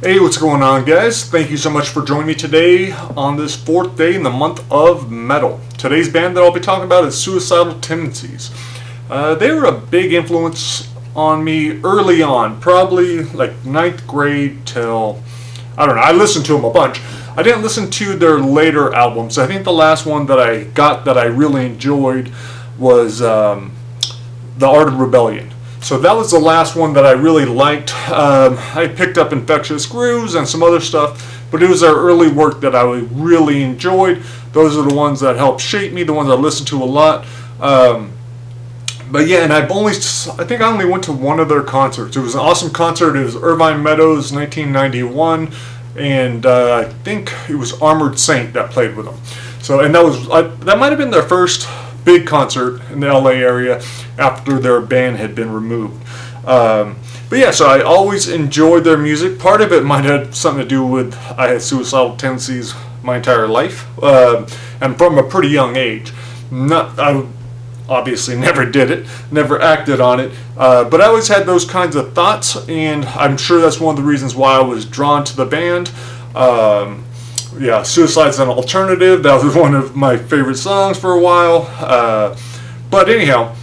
Hey, what's going on, guys? Thank you so much for joining me today on this fourth day in the month of metal. Today's band that I'll be talking about is Suicidal Tendencies. They were a big influence on me early on, probably like ninth grade till, I don't know, I listened to them a bunch. I didn't listen to their later albums. I think the last one that I got that I really enjoyed was The Art of Rebellion. So that was the last one that I really liked. I picked up Infectious Grooves and some other stuff, but it was their early work that I really enjoyed. Those are the ones that helped shape me, the ones I listened to a lot. But yeah, and I think I only went to one of their concerts. It was an awesome concert. It was Irvine Meadows, 1991, and I think it was Armored Saint that played with them. So, and that might have been their first big concert in the LA area after their band had been removed. But yeah, so I always enjoyed their music. Part of it might have something to do with I had suicidal tendencies my entire life, and from a pretty young age. I obviously never did it, never acted on it, but I always had those kinds of thoughts, and I'm sure that's one of the reasons why I was drawn to the band. Yeah, Suicide's an Alternative. That was one of my favorite songs for a while. But anyhow,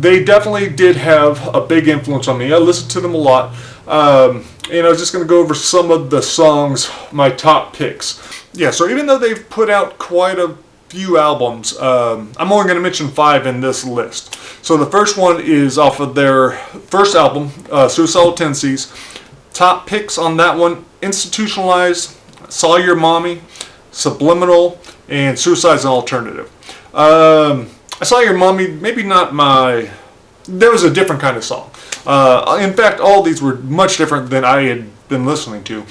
they definitely did have a big influence on me. I listened to them a lot. And I was just going to go over some of the songs, my top picks. Yeah, so even though they've put out quite a few albums, I'm only going to mention 5 in this list. So the first one is off of their first album, Suicidal Tendencies. Top picks on that one: Institutionalized, Saw Your Mommy, Subliminal, and Suicide's an Alternative. I Saw Your Mommy, maybe not my... There was a different kind of song. In fact, all these were much different than I had been listening to,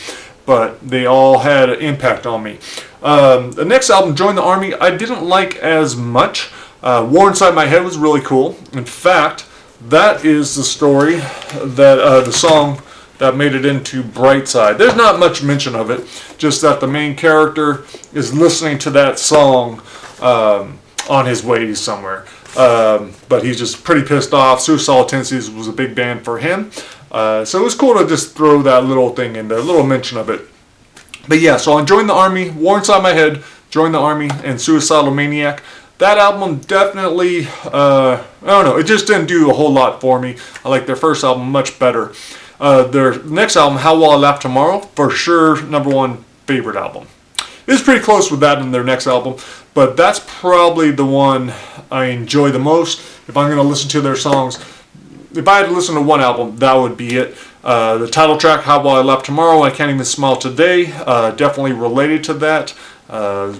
but they all had an impact on me. The next album, Join the Army, I didn't like as much. War Inside My Head was really cool. In fact, that is the story that the song that made it into Brightside. There's not much mention of it, just that the main character is listening to that song on his way somewhere. But he's just pretty pissed off. Suicidal Tendencies was a big band for him. So it was cool to just throw that little thing in there, a little mention of it. But yeah, so on Join the Army, War Inside My Head, Join the Army, and Suicidal Maniac. That album definitely, I don't know, it just didn't do a whole lot for me. I like their first album much better. Their next album, How Will I Laugh Tomorrow, for sure number one favorite album. It was pretty close with that in their next album, but that's probably the one I enjoy the most. If I'm going to listen to their songs, if I had to listen to one album, that would be it. The title track, How Will I Laugh Tomorrow, I Can't Even Smile Today, definitely related to that.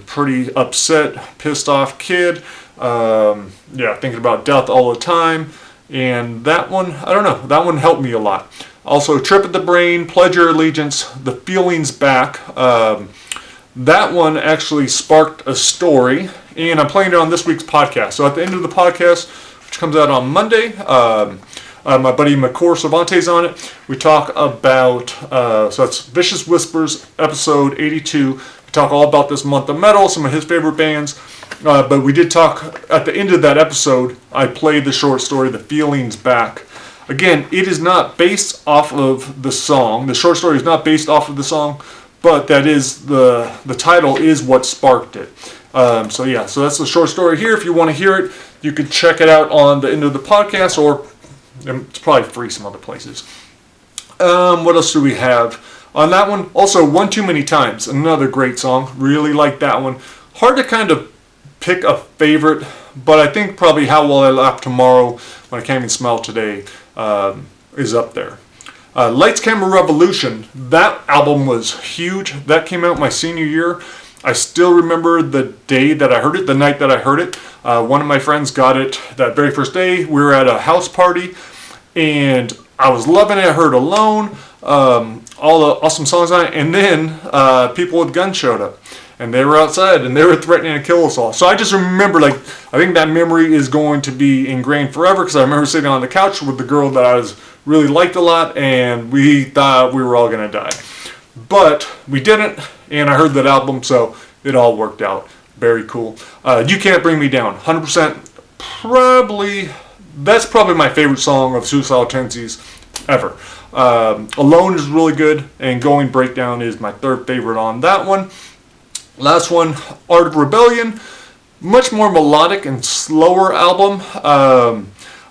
Pretty upset, pissed off kid. Yeah, thinking about death all the time. And that one, I don't know, that one helped me a lot. Also, Trip at the Brain, Pledge Your Allegiance, The Feeling's Back. That one actually sparked a story, and I'm playing it on this week's podcast. So at the end of the podcast, which comes out on Monday, my buddy McCore Cervantes on it. We talk about, so that's Vicious Whispers, episode 82. We talk all about this month of metal, some of his favorite bands. But we did talk, at the end of that episode, I played the short story, The Feeling's Back. Again, it is not based off of the song. The short story is not based off of the song, but that is, the title is what sparked it. So yeah, so that's the short story here. If you want to hear it, you can check it out on the end of the podcast, or it's probably free some other places. What else do we have? On that one, also One Too Many Times, another great song. Really like that one. Hard to kind of pick a favorite, but I think probably How Will I Laugh Tomorrow, When I Can't Even Smile Today, is up there. Lights Camera Revolution, that album was huge. That came out my senior year. I still remember the day that I heard it, the night that I heard it. One of my friends got it that very first day. We were at a house party, and I was loving it. I heard Alone, all the awesome songs on it, and then people with guns showed up. And they were outside, and they were threatening to kill us all. So I just remember, I think that memory is going to be ingrained forever, because I remember sitting on the couch with the girl that I really liked a lot, and we thought we were all going to die. But we didn't, and I heard that album, so it all worked out. Very cool. You Can't Bring Me Down, 100%. That's probably my favorite song of Suicidal Tendencies. ever. Alone is really good, and Going Breakdown is my third favorite on that one. Last one, Art of Rebellion. Much more melodic and slower album.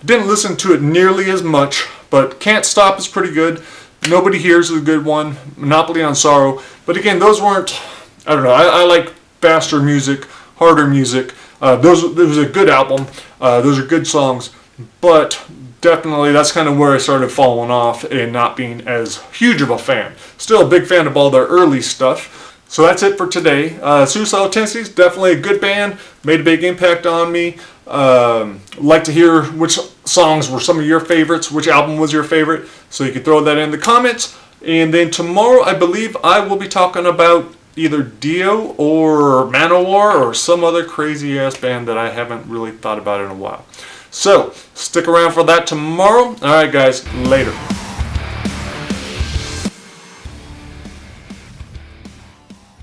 Didn't listen to it nearly as much, but Can't Stop is pretty good. Nobody Hears is a good one. Monopoly on Sorrow. But again, those weren't, I don't know, I like faster music, harder music. It was a good album. Those are good songs. But definitely that's kind of where I started falling off and not being as huge of a fan. Still a big fan of all their early stuff. So that's it for today. Suicidal Tendencies, definitely a good band. Made a big impact on me. Like to hear which songs were some of your favorites, which album was your favorite. So you can throw that in the comments. And then tomorrow, I believe I will be talking about either Dio or Manowar or some other crazy ass band that I haven't really thought about in a while. So stick around for that tomorrow. Alright guys, later.